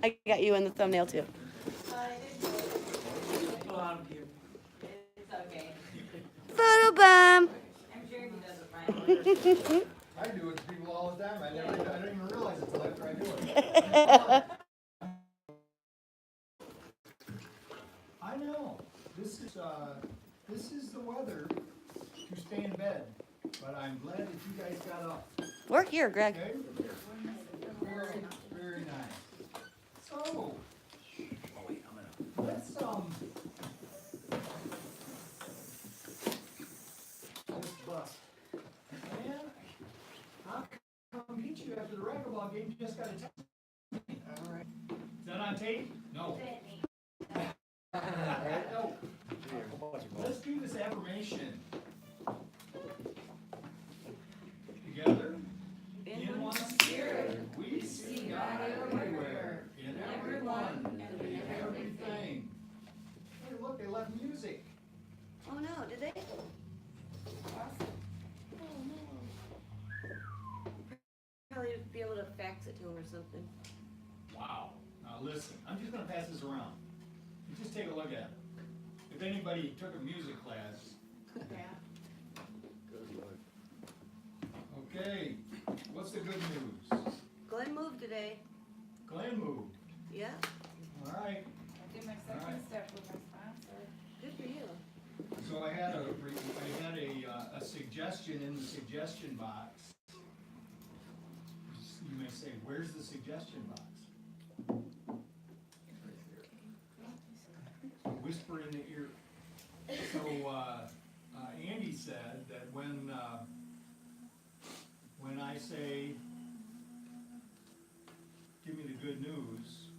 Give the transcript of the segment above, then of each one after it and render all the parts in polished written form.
I got you in the thumbnail too. It's okay. Photo bomb. I'm sure he does it fine. I do it to people all the time. I don't even realize it until after I do it. I know. This is the weather to stay in bed. But I'm glad that you guys got up. We're here, Greg. Okay? Very, very nice. So, let's bust. Man, I'll come meet you after the racquetball game. You just gotta tell me. All right. Is that on tape? No. No. Let's do this affirmation. Together. In one spirit, we see God everywhere, in everyone, and in everything. Hey, look, they left music. Oh no, did they? Probably be able to fax it to him or something. Wow. Now listen, I'm just gonna pass this around. You just take a look at it. If anybody took a music class. Okay, what's the good news? Glenn moved today. Glenn moved. Yeah, All right. I did my second step with my sponsor. good for you. So I had a suggestion in the suggestion box. You may say, where's the suggestion box? Whisper in the ear. So Andy said that when I say, give me the good news,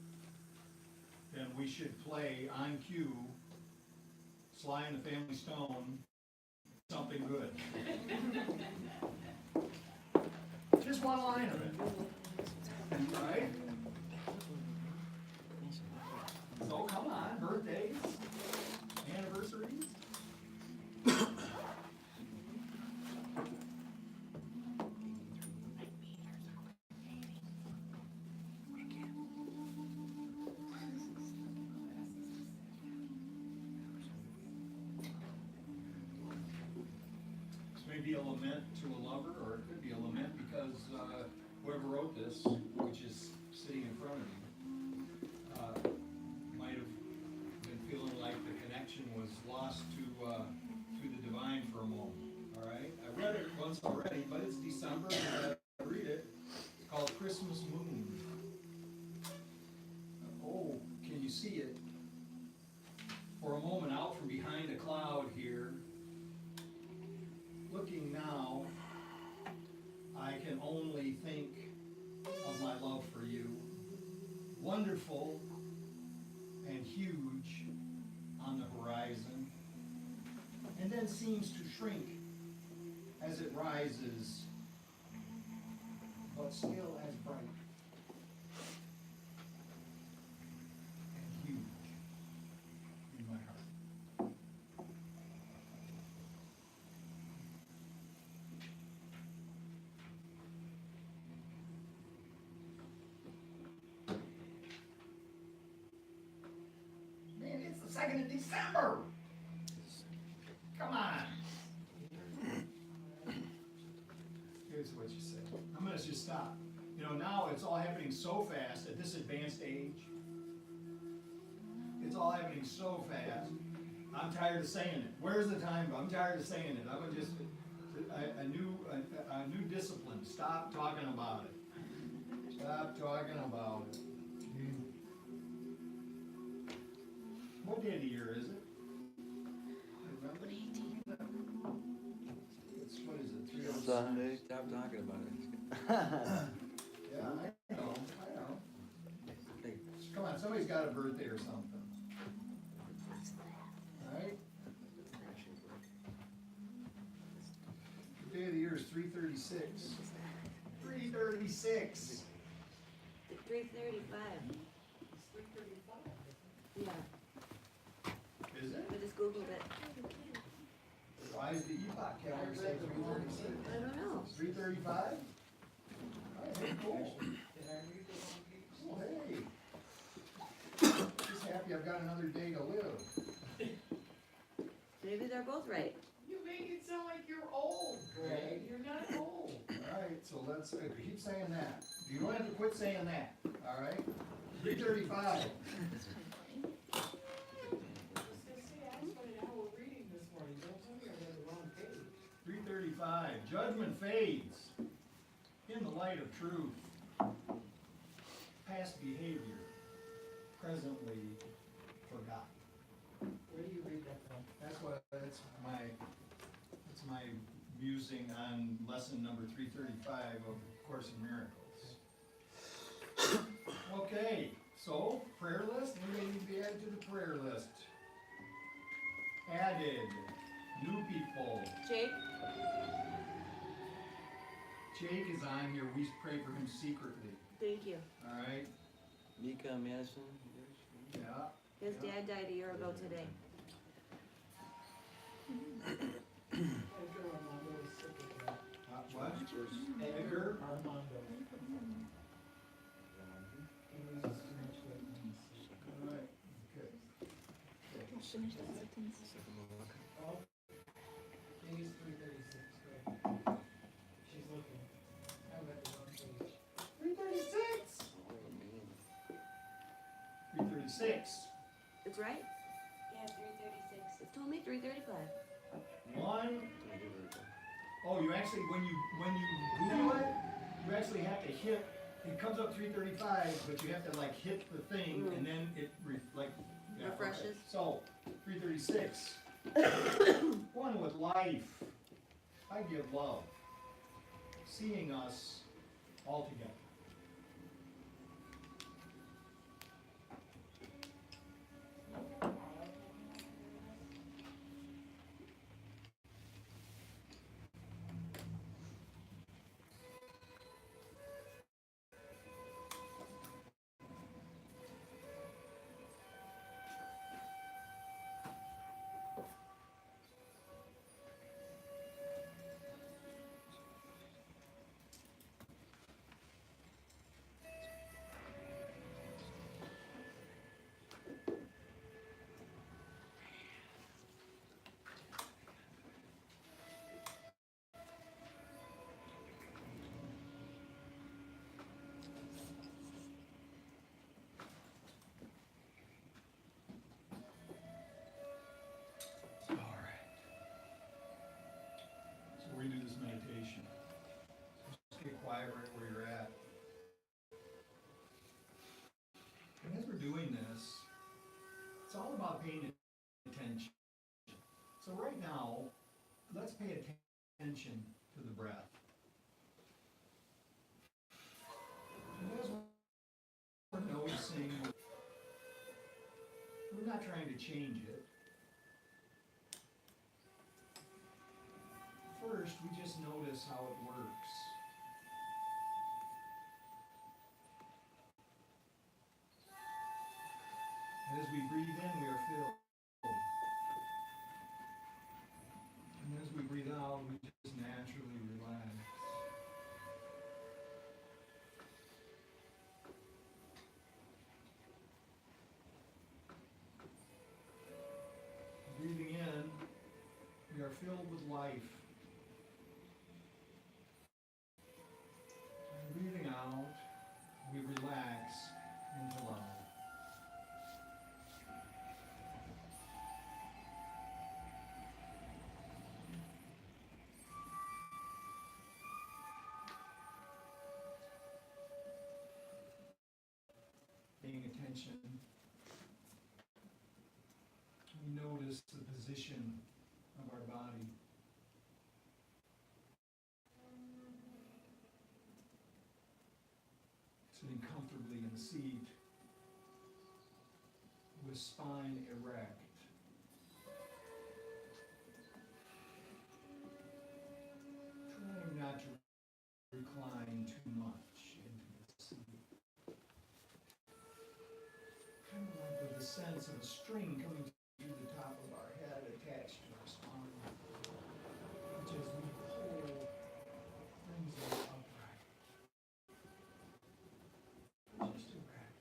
then we should play on cue Sly and the Family Stone, something good. Just one line of it. Right? So come on, birthdays, anniversaries. This may be a lament to a lover, or it could be a lament because whoever wrote this, which is sitting in front of you, might have been feeling like the connection was lost to the divine for a moment. All right, I read it once already, but it's December, and I read it. It's called Christmas Moon. Oh, can you see it? For a moment, out from behind a cloud here, looking now, I can only think of my love for you. Wonderful and huge on the horizon, and then seems to shrink as it rises, but still as bright and huge in my heart. Man, it's the 2nd of December. Come on. Here's what you say. I'm gonna just stop. You know, now it's all happening so fast at this advanced age. It's all happening so fast. I'm tired of saying it. Where's the time? I'm tired of saying it. I'm gonna just a new discipline. Stop talking about it. Stop talking about it. What day of the year is it? Remember? It's, what is it? 306? Sunday. Stop talking about it. Yeah, I know. Come on, somebody's got a birthday or something. Alright? The day of the year is 336. 336. 3:35. Yeah, Is it? I just Googled it. Why is the epoch calendar say 336? I don't know. 335? Alright, cool. Oh, hey. I've got another day to live. Maybe they're both right. You make it sound like you're old, Greg. You're not old. Alright, so let's, keep saying that. You don't have to quit saying that, alright? 3:35. I was gonna say, I spent an hour reading this morning. Don't tell me I read the wrong page. 3:35. Judgment fades in the light of truth. Past behavior, presently forgotten. Where do you read that from? That's my musing on lesson number 335 of Course in Miracles. Okay, so prayer list, anybody need to be added to the prayer list? Added, new people. Jake? Jake is on here, we pray for him secretly, Thank you. alright? Mika Madison. Yeah. His dad died a year ago today. Edgar Armando is sick of that. What? Edgar? Armando. He loses too much weight when he's sick. Alright, okay. Oh, it is 3:36, good. She's looking. I read the wrong page. 3:36! 3:36. It's right? Yeah, 3:36. It told me 3:35. One. Oh, you actually, when you Google it, you actually have to hit, it comes up 3:35, but you have to like hit the thing and then it yeah, okay. Refreshes. So, 3:36. One with life. I give love. Seeing us all together. We're gonna do this meditation. Just get quiet right where you're at. And as we're doing this, it's all about paying attention. So right now, let's pay attention to the breath. And as we're noticing, we're not trying to change it. First, we just notice how it works. And as we breathe in, we are filled. And as we breathe out, we just naturally relax. Breathing in, we are filled with life. Breathing out, we relax into love. Paying attention, we notice the position of our body. Sitting comfortably in the seat with spine erect. Trying not to recline too much into the seat. Kind of like with a sense of a string coming through the top of our head attached to our spine, which as we pull brings us upright. Just erect.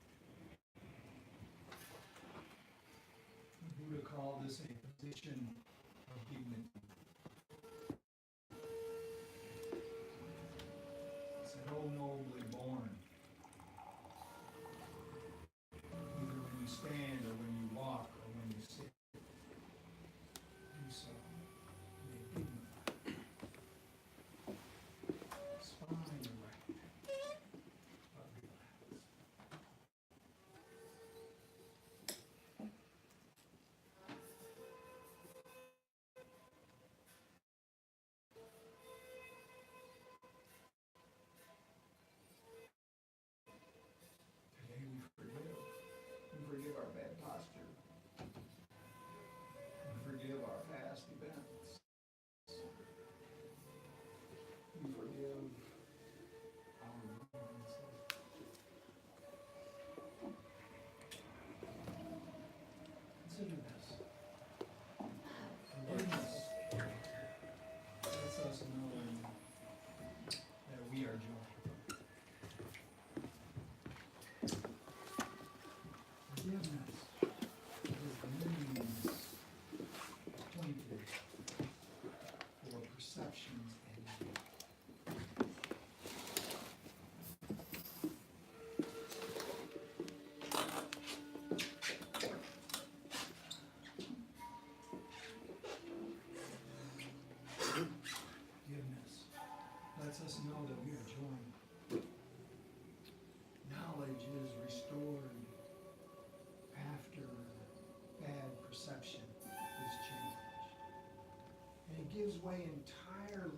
gives way entirely,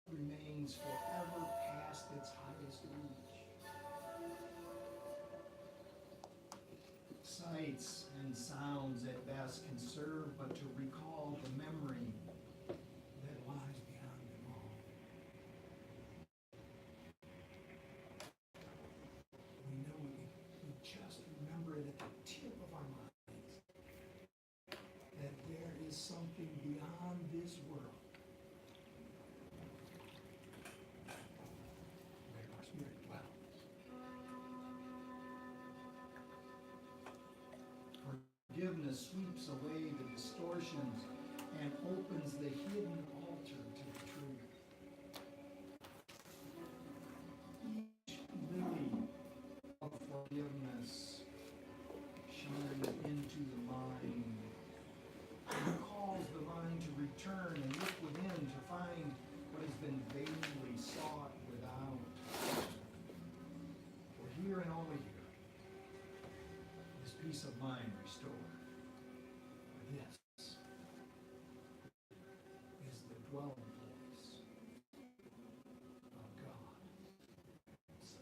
remains forever past its highest reach. Sights and sounds at best can serve but to recall the memory that lies beyond them all. We know we just remember it at the tip of our minds that there is something beyond this world where our spirit dwells. Forgiveness sweeps away the distortions and opens the hidden altar to the truth. Each lily of forgiveness shines into the mind and calls the mind to return and look within to find what has been vainly sought without. For here and only here is peace of mind restored. This is the dwelling place of God. So,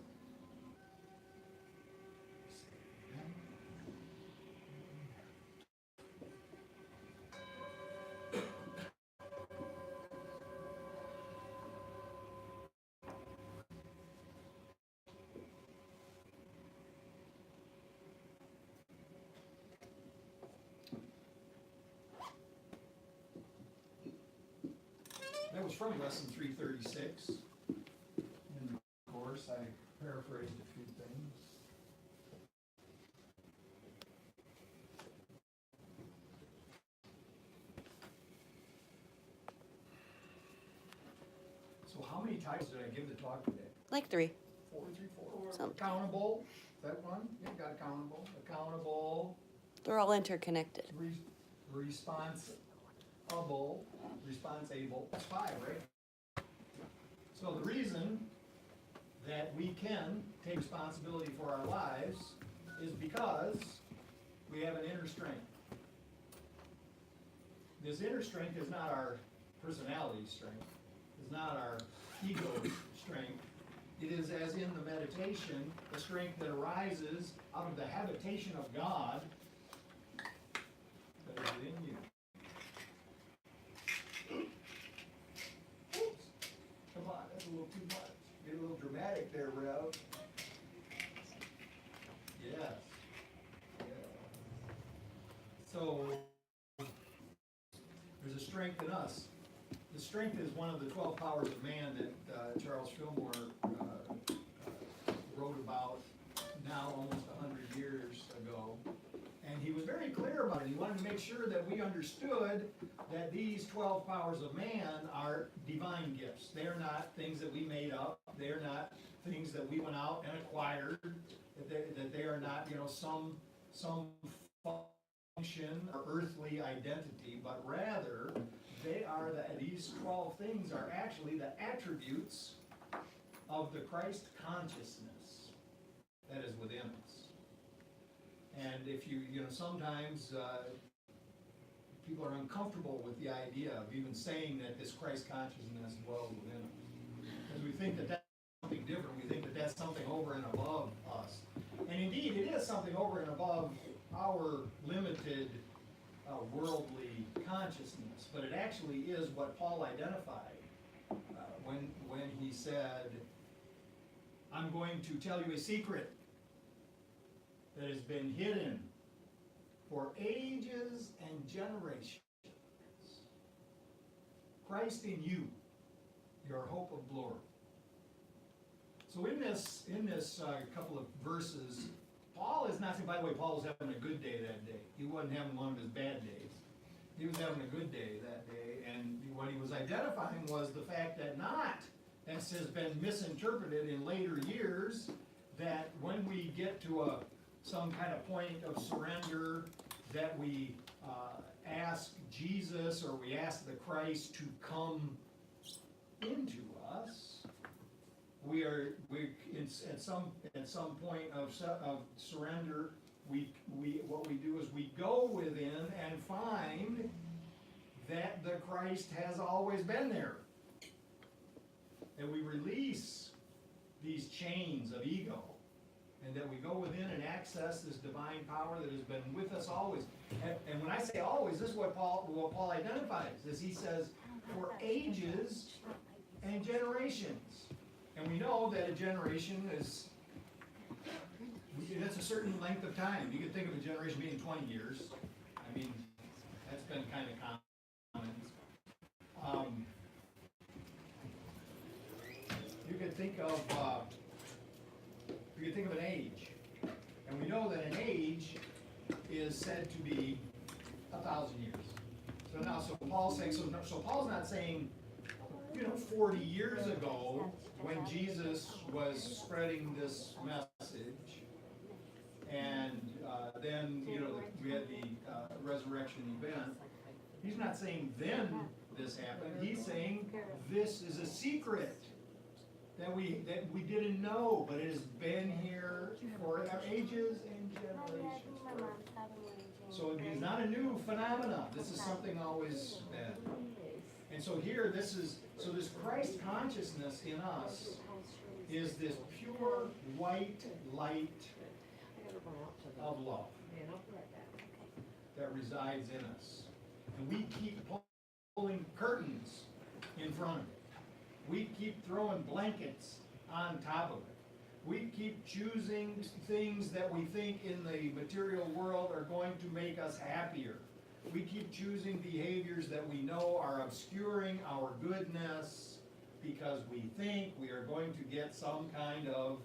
we say amen. That was from lesson 336. In the course, I paraphrased a few things. So how many titles did I give the talk today? Like 3. 4, 3, 4. Something. Accountable. Is that one? Yeah, got accountable. Accountable. They're all interconnected. Responsible. Responsible. That's 5, right? So the reason that we can take responsibility for our lives is because we have an inner strength. This inner strength is not our personality strength. It's not our ego strength. It is, as in the meditation, the strength that arises out of the habitation of God that is within you. Oops. Come on, that's a little too much. Get a little dramatic there, Rev. Yes. Yeah. So, there's a strength in us. The strength is one of the 12 powers of man that Charles Fillmore wrote about now almost 100 years ago. And he was very clear about it. He wanted to make sure that we understood that these 12 powers of man are divine gifts. They are not things that we made up. They are not things that we went out and acquired. That they are not, some function or earthly identity, but rather these 12 things are actually the attributes of the Christ consciousness that is within us. And if sometimes people are uncomfortable with the idea of even saying that this Christ consciousness dwells within us. Because we think that that's something different. We think that that's something over and above us. And indeed, it is something over and above our limited worldly consciousness. But it actually is what Paul identified when he said, I'm going to tell you a secret that has been hidden for ages and generations. Christ in you, your hope of glory. So in this couple of verses, Paul is not saying, by the way, Paul was having a good day that day. He wasn't having one of his bad days. He was having a good day that day, and what he was identifying was the fact that as has been misinterpreted in later years, that when we get to some kind of point of surrender, that we ask Jesus or we ask the Christ to come into us, at some point of surrender, what we do is we go within and find that the Christ has always been there. That we release these chains of ego, and that we go within and access this divine power that has been with us always. And when I say always, this is what Paul identifies, as he says, for ages and generations. And we know that a generation is, that's a certain length of time. You could think of a generation being 20 years. I mean, that's been kind of common. You could think of an age, and we know that an age is said to be 1,000 years. So Paul's saying, so Paul's not saying, 40 years ago when Jesus was spreading this message, and then we had the resurrection event. He's not saying then this happened. He's saying this is a secret that we didn't know, but it has been here for ages and generations. So it is not a new phenomenon. This is something always been. And so here, this Christ consciousness in us is this pure white light of love that resides in us. And we keep pulling curtains in front of it. We keep throwing blankets on top of it. We keep choosing things that we think in the material world are going to make us happier. We keep choosing behaviors that we know are obscuring our goodness because we think we are going to get some kind of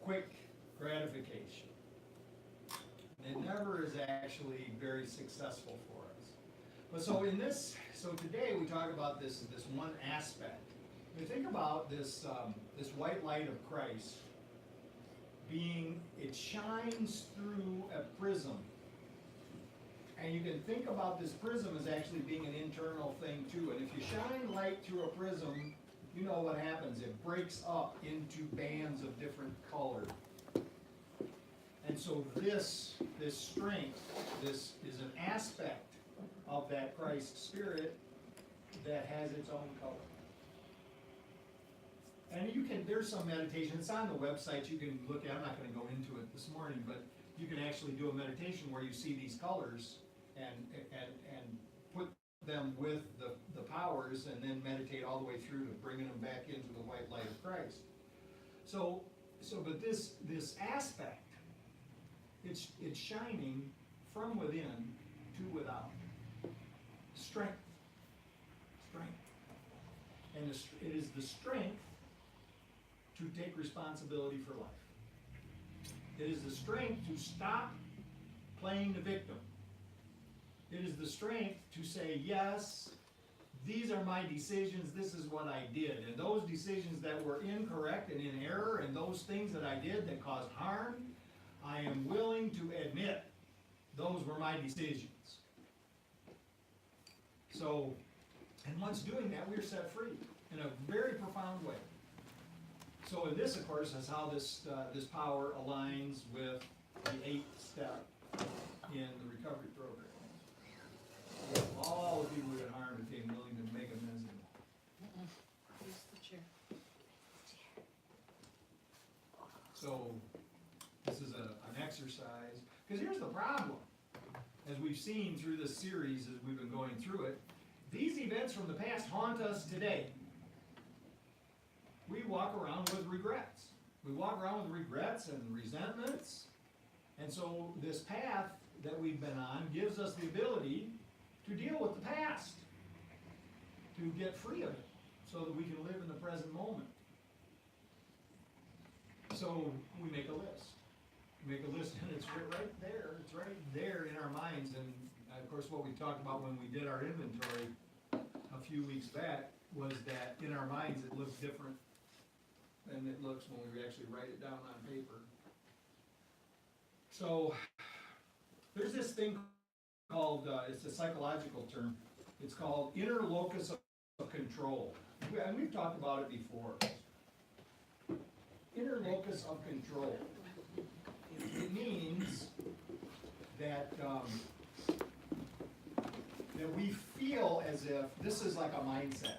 quick gratification. It never is actually very successful for us. But so today we talk about this one aspect. We think about this white light of Christ it shines through a prism. And you can think about this prism as actually being an internal thing too. And if you shine light through a prism, you know what happens. It breaks up into bands of different colors. And so this strength, this is an aspect of that Christ Spirit that has its own color. And there's some meditation, it's on the website, you can look at, I'm not going to go into it this morning, but you can actually do a meditation where you see these colors and put them with the powers and then meditate all the way through to bringing them back into the white light of Christ. But this aspect, it's shining from within to without. Strength. And it is the strength to take responsibility for life. It is the strength to stop playing the victim. It is the strength to say, yes, these are my decisions, this is what I did. And those decisions that were incorrect and in error, and those things that I did that caused harm, I am willing to admit those were my decisions. And once doing that, we're set free in a very profound way. So in this, of course, is how this power aligns with the 8th step in the recovery program. All the people who get harmed became willing to make amends. Here's the chair. So this is an exercise. Because here's the problem. As we've seen through this series, as we've been going through it, these events from the past haunt us today. We walk around with regrets. We walk around with regrets and resentments. And so this path that we've been on gives us the ability to deal with the past, to get free of it, so that we can live in the present moment. So we make a list. We make a list, and it's right there. It's right there in our minds. And of course, what we talked about when we did our inventory a few weeks back was that in our minds it looks different than it looks when we actually write it down on paper. So there's this thing called, it's a psychological term, it's called inner locus of control. And we've talked about it before. Inner locus of control. It means that that we feel as if this is like a mindset.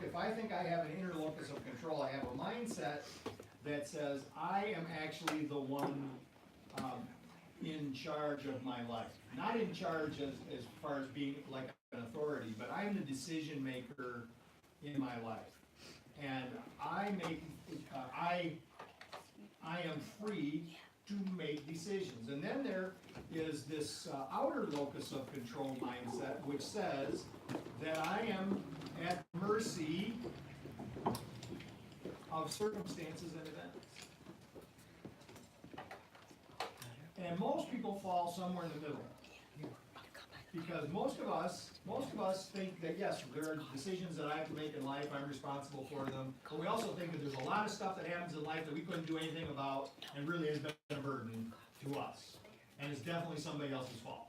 If I think I have an inner locus of control, I have a mindset that says I am actually the one in charge of my life. Not in charge as far as being like an authority, but I'm the decision maker in my life. And I am free to make decisions. And then there is this outer locus of control mindset, which says that I am at mercy of circumstances and events. And most people fall somewhere in the middle. Because most of us think that yes, there are decisions that I have to make in life, I'm responsible for them, but we also think that there's a lot of stuff that happens in life that we couldn't do anything about and really has been a burden to us. And it's definitely somebody else's fault.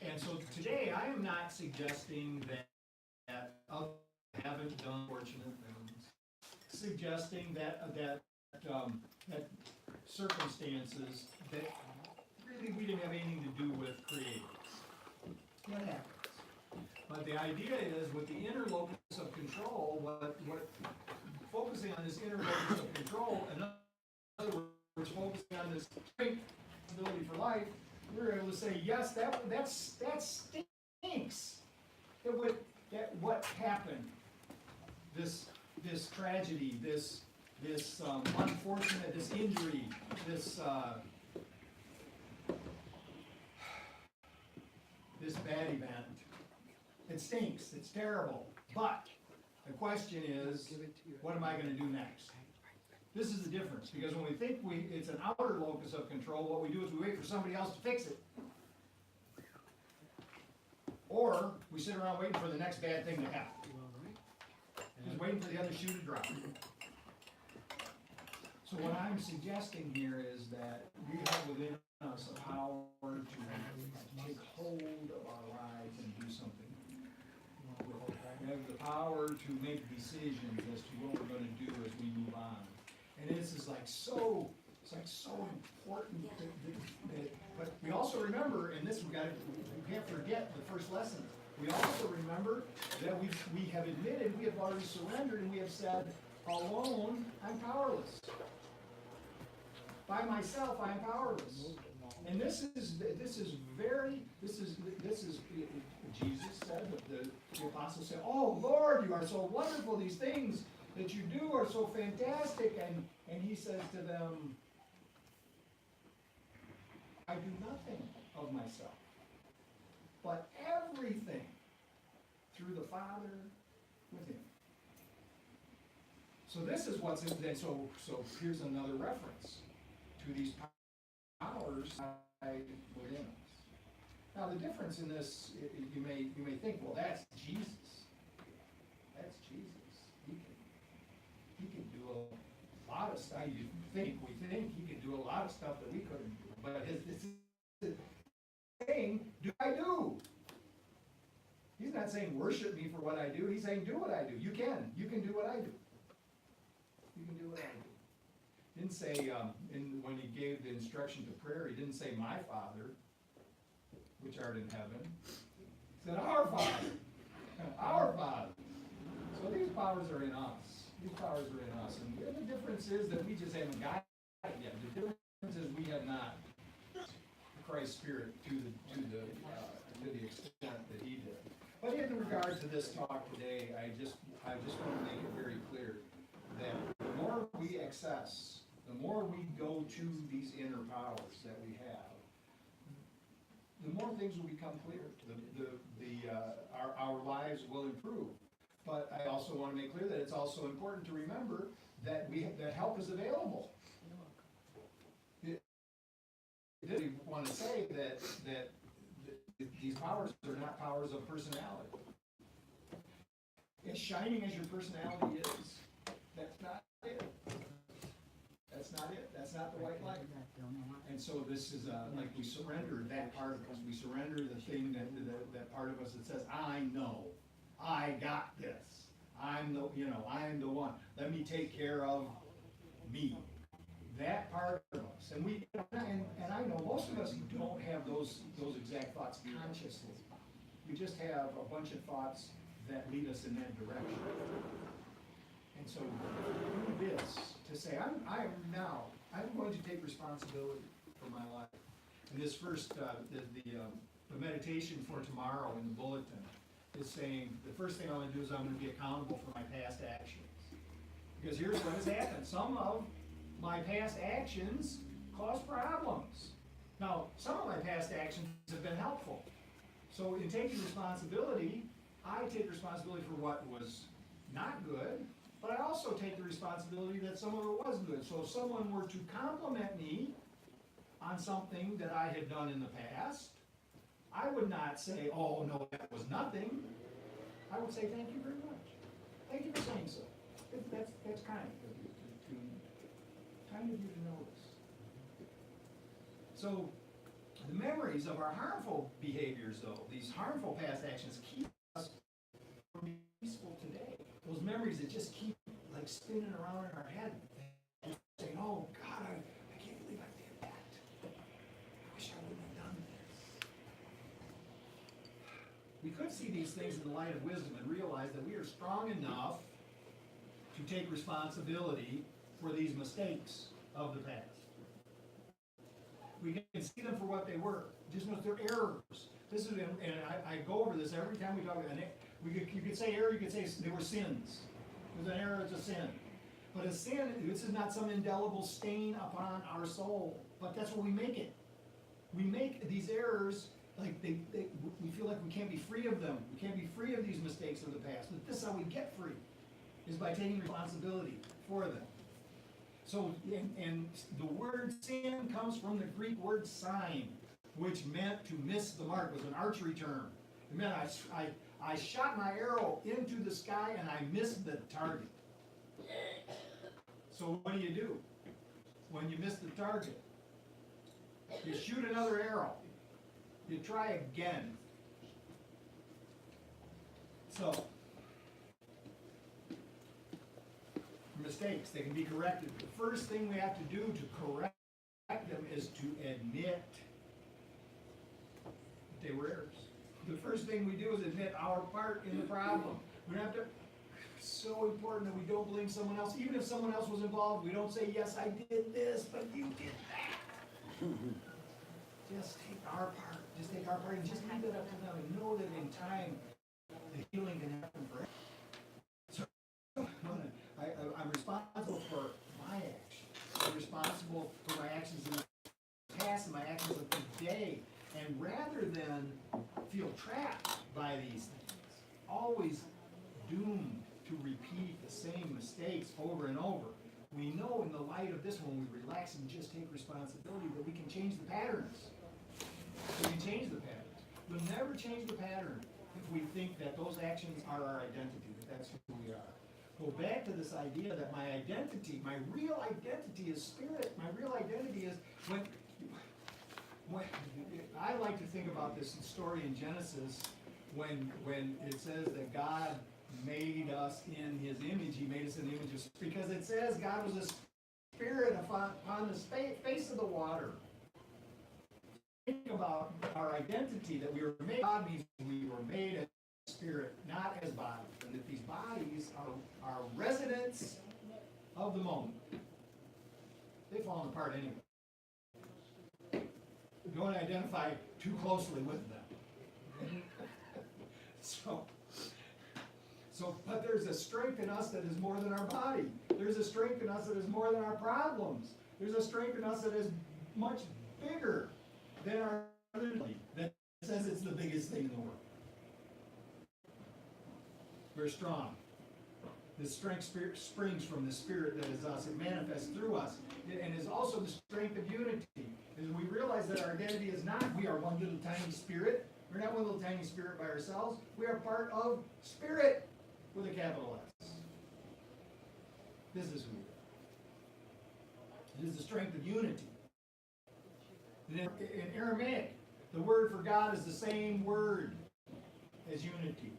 And so today I am not suggesting that others haven't done fortunate things, suggesting that circumstances that really we didn't have anything to do with creating. What happens? But the idea is with the inner locus of control, what focusing on this inner locus of control, in other words, focusing on this strength ability for life, we're able to say, yes, that stinks. What happened? This tragedy, this unfortunate, this injury, this bad event. It stinks, it's terrible, but the question is, what am I gonna do next? This is the difference, because when we think it's an outer locus of control, what we do is we wait for somebody else to fix it. Or we sit around waiting for the next bad thing to happen. Just waiting for the other shoe to drop. So what I'm suggesting here is that we have within us a power to take hold of our lives and do something. We have the power to make decisions as to what we're going to do as we move on. And this is it's important but we also remember, and this we can't forget the first lesson. We also remember that we have admitted, we have already surrendered, and we have said, alone, I'm powerless. By myself, I am powerless. And this is Jesus said, the apostles said, oh Lord, you are so wonderful, these things that you do are so fantastic, and he says to them, I do nothing of myself, but everything through the Father with him. So this is what's in there. So here's another reference to these powers within us. Now the difference in this, you may think, well, that's Jesus. That's Jesus. He can do a lot of stuff. We think he can do a lot of stuff that we couldn't do. But his saying, do I do? He's not saying worship me for what I do. He's saying do what I do. You can do what I do. You can do what I do. He didn't say, when he gave the instruction to prayer, he didn't say my Father, which art in heaven. He said our Father. Our Father. So these powers are in us. These powers are in us. And the difference is that we just haven't got it yet. The difference is we have not Christ's Spirit to the extent that he did. But in regard to this talk today, I just want to make it very clear that the more we access, the more we go to these inner powers that we have, the more things will become clear. Our lives will improve. But I also want to make clear that it's also important to remember that that help is available. I did want to say that these powers are not powers of personality. As shining as your personality is, that's not it. That's not it. That's not the white light. And so this is like we surrender that part of us. We surrender the thing that part of us that says, I know, I got this. I'm the one. Let me take care of me. That part of us, and I know most of us don't have those exact thoughts consciously. we just have a bunch of thoughts that lead us in that direction. And so do this to say, I'm going to take responsibility for my life. And this first, the meditation for tomorrow in the bulletin is saying, the first thing I'm gonna do is I'm gonna be accountable for my past actions. Because here's what has happened. Some of my past actions cause problems. Now, some of my past actions have been helpful. So in taking responsibility, I take responsibility for what was not good, but I also take the responsibility that some of it was good. So if someone were to compliment me on something that I had done in the past, I would not say, oh no, that was nothing. I would say, thank you very much. Thank you for saying so. That's kind of you kind of you to notice. So the memories of our harmful behaviors, though, these harmful past actions, keep us from being peaceful today. Those memories that just keep like spinning around in our head, and saying, "Oh God, I can't believe I did that. I wish I wouldn't have done this." We could see these things in the light of wisdom and realize that we are strong enough to take responsibility for these mistakes of the past. We can see them for what they were. Just know they're errors. This is, and I go over this every time we talk about it. You could say error, you could say they were sins. Because an error is a sin. But a sin, this is not some indelible stain upon our soul. But that's what we make it. We make these errors like we feel like we can't be free of them. We can't be free of these mistakes of the past. But this is how we get free, is by taking responsibility for them. So, and the word sin comes from the Greek word sign, which meant to miss the mark. It was an archery term. It meant I shot my arrow into the sky and I missed the target. So what do? When you miss the target? You shoot another arrow. You try again. So, mistakes, they can be corrected. The first thing we have to do to correct them is to admit that they were errors. The first thing we do is admit our part in the problem. We don't have to, it's so important that we don't blame someone else. Even if someone else was involved, we don't say, yes, I did this, but you did that. Just take our part. Just take our part and just leave it up to them and know that in time, the healing can happen forever. So, I'm responsible for my actions. I'm responsible for my actions in the past and my actions of today. And rather than feel trapped by these things, always doomed to repeat the same mistakes over and over, we know in the light of this, when we relax and just take responsibility, that we can change the patterns. We can change the patterns. We'll never change the pattern if we think that those actions are our identity, that that's who we are. Go back to this idea that my identity, my real identity is spirit. My real identity is when I like to think about this story in Genesis when it says that God made us in His image. He made us in the image of spirit, because it says God was a spirit upon the face of the water. Think about our identity, that we were made. God means we were made as spirit, not as bodies. And that these bodies are residents of the moment. They've fallen apart anyway. Don't identify too closely with them. But there's a strength in us that is more than our body. There's a strength in us that is more than our problems. There's a strength in us that is much bigger than our identity, that says it's the biggest thing in the world. We're strong. This strength springs from the spirit that is us. It manifests through us. And is also the strength of unity. Is we realize that our identity is not we are one little tiny spirit. We're not one little tiny spirit by ourselves. We are part of spirit with a capital S. This is who we are. It is the strength of unity. In Aramaic, the word for God is the same word as unity.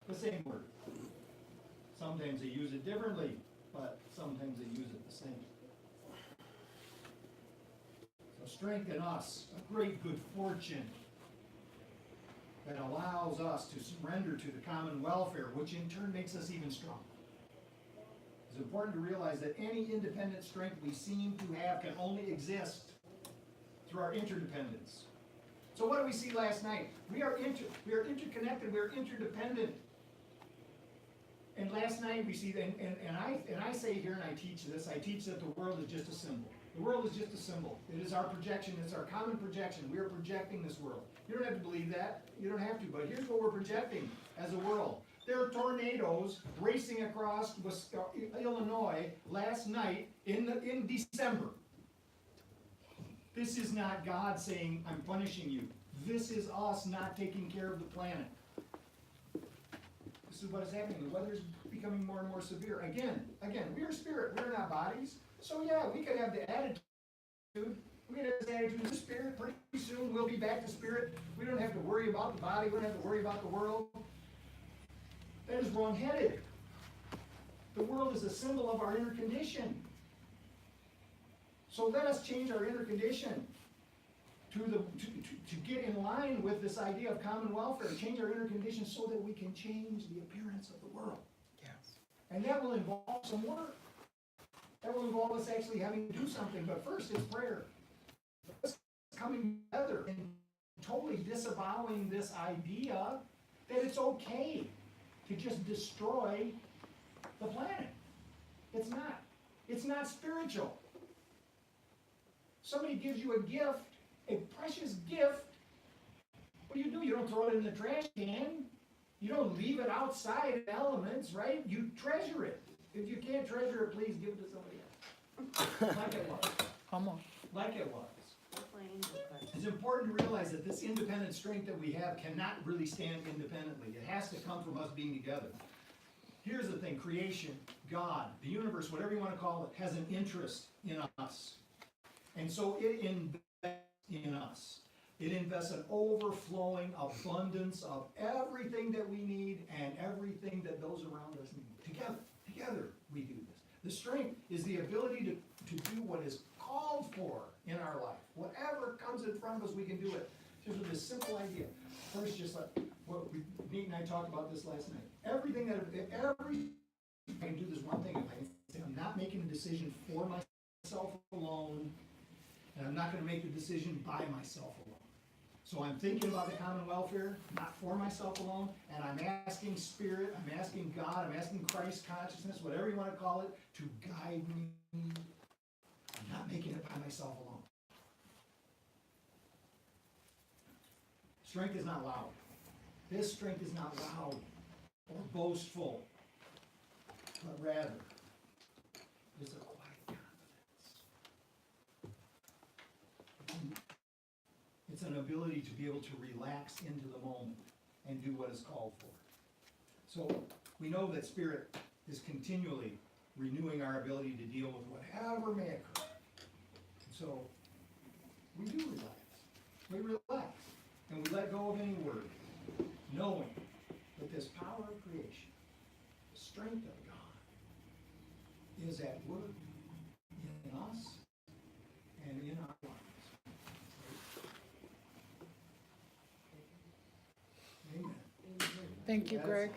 The same word. Sometimes they use it differently, but sometimes they use it the same. So strength in us, a great good fortune that allows us to surrender to the common welfare, which in turn makes us even stronger. It's important to realize that any independent strength we seem to have can only exist through our interdependence. So what do we see last night? We are interconnected, we are interdependent. And last night we see, and I say here, and I teach that the world is just a symbol. The world is just a symbol. It is our projection, it's our common projection. We are projecting this world. You don't have to believe that, you don't have to, but here's what we're projecting as a world. There are tornadoes racing across Illinois last night in December. This is not God saying, I'm punishing you. This is us not taking care of the planet. This is what is happening. The weather is becoming more and more severe. Again, we are spirit, we're not bodies. So yeah, we could have the attitude. We could have this attitude of the spirit. Pretty soon we'll be back to spirit. We don't have to worry about the body. We don't have to worry about the world. That is wrong-headed. The world is a symbol of our inner condition. So let us change our inner condition to get in line with this idea of common welfare, change our inner condition so that we can change the appearance of the world. Yes. And that will involve some work. That will involve us actually having to do something, but first it's prayer. It's coming together and totally disavowing this idea that it's okay to just destroy the planet. It's not. It's not spiritual. Somebody gives you a gift, a precious gift. What do? You don't throw it in the trash can. You don't leave it outside in elements, right? You treasure it. If you can't treasure it, please give it to somebody else. Like it was. Come on. Like it was. We're playing the card. It's important to realize that this independent strength that we have cannot really stand independently. It has to come from us being together. Here's the thing, creation, God, the universe, whatever you want to call it, has an interest in us. And so it invests in us. It invests an overflowing abundance of everything that we need and everything that those around us need. Together we do this. The strength is the ability to do what is called for in our life. Whatever comes in front of us, we can do it. Just with this simple idea. First, just like what Nate and I talked about this last night. I can do this one thing. If I can say I'm not making a decision for myself alone, and I'm not going to make the decision by myself alone. So I'm thinking about the common welfare, not for myself alone, and I'm asking Spirit, I'm asking God, I'm asking Christ consciousness, whatever you want to call it, to guide me. I'm not making it by myself alone. Strength is not loud. This strength is not loud or boastful, but rather, it's a quiet confidence. It's an ability to be able to relax into the moment and do what is called for. So we know that Spirit is continually renewing our ability to deal with whatever may occur. So we do relax. We relax. And we let go of any worry, knowing that this power of creation, the strength of God, is at work in us and in our lives. Amen. Thank you, Greg.